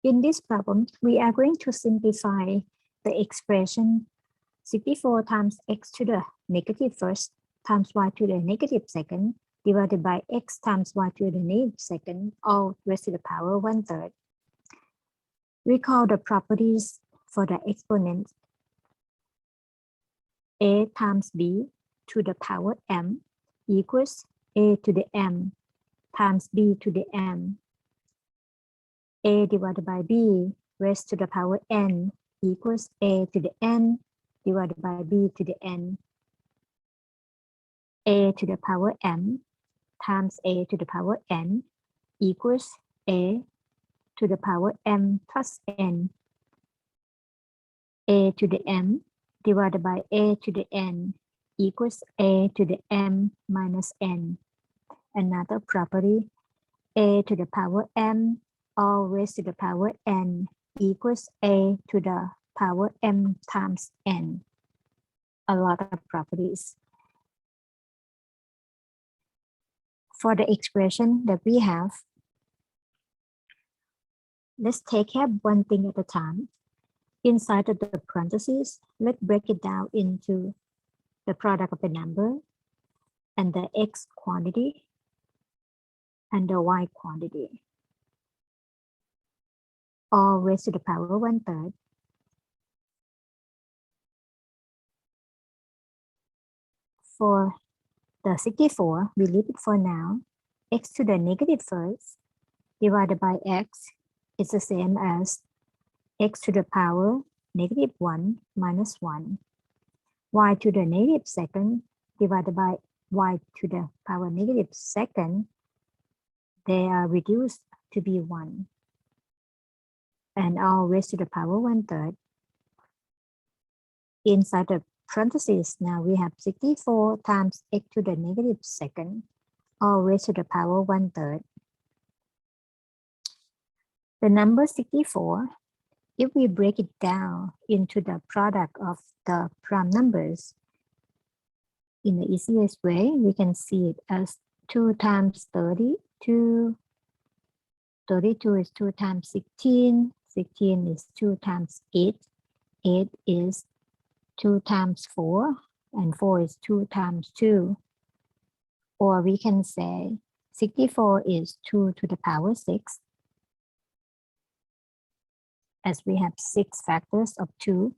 In this problem, we are going to simplify the expression 64 times x to the negative first times y to the negative second divided by x times y to the negative second, all raised to the power 1/3. Recall the properties for the exponent a times b to the power m equals a to the m times b to the m. A divided by b raised to the power n equals a to the n divided by b to the n. A to the power m times a to the power n equals a to the power m plus n. A to the m divided by a to the n equals a to the m minus n. Another property, a to the power m all raised to the power n equals a to the power m times n. A lot of properties. For the expression that we have, let's take care of one thing at a time. Inside of the parentheses, let's break it down into the product of the number and the x quantity and the y quantity, all raised to the power 1/3. For the 64, we leave it for now. X to the negative first divided by x is the same as x to the power negative 1 minus 1. Y to the negative second divided by y to the power negative second, they are reduced to be 1. And all raised to the power 1/3. Inside the parentheses, now we have 64 times x to the negative second, all raised to the power 1/3. The number 64, if we break it down into the product of the prime numbers, in the easiest way, we can see it as 2 times 32. 32 is 2 times 16. 16 is 2 times 8. 8 is 2 times 4. And 4 is 2 times 2. Or we can say 64 is 2 to the power 6. As we have 6 factors of 2.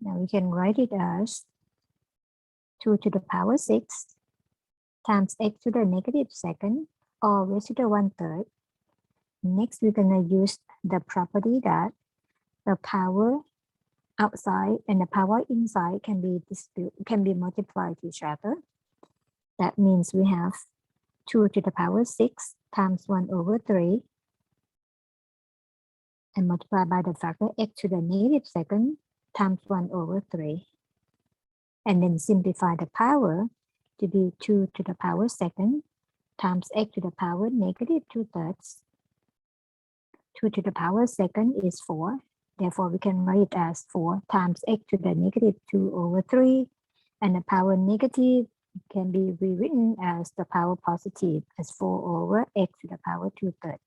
Now we can write it as 2 to the power 6 times x to the negative second, all raised to the 1/3. Next, we're going to use the property that the power outside and the power inside can be multiplied to each other. That means we have 2 to the power 6 times 1/3 and multiplied by the factor x to the negative second times 1/3. And then simplify the power to be 2 to the power second times x to the power negative 2/3. 2 to the power second is 4. Therefore, we can write it as 4 times x to the negative 2/3. And the power negative can be rewritten as the power positive as 4 over x to the power 2/3.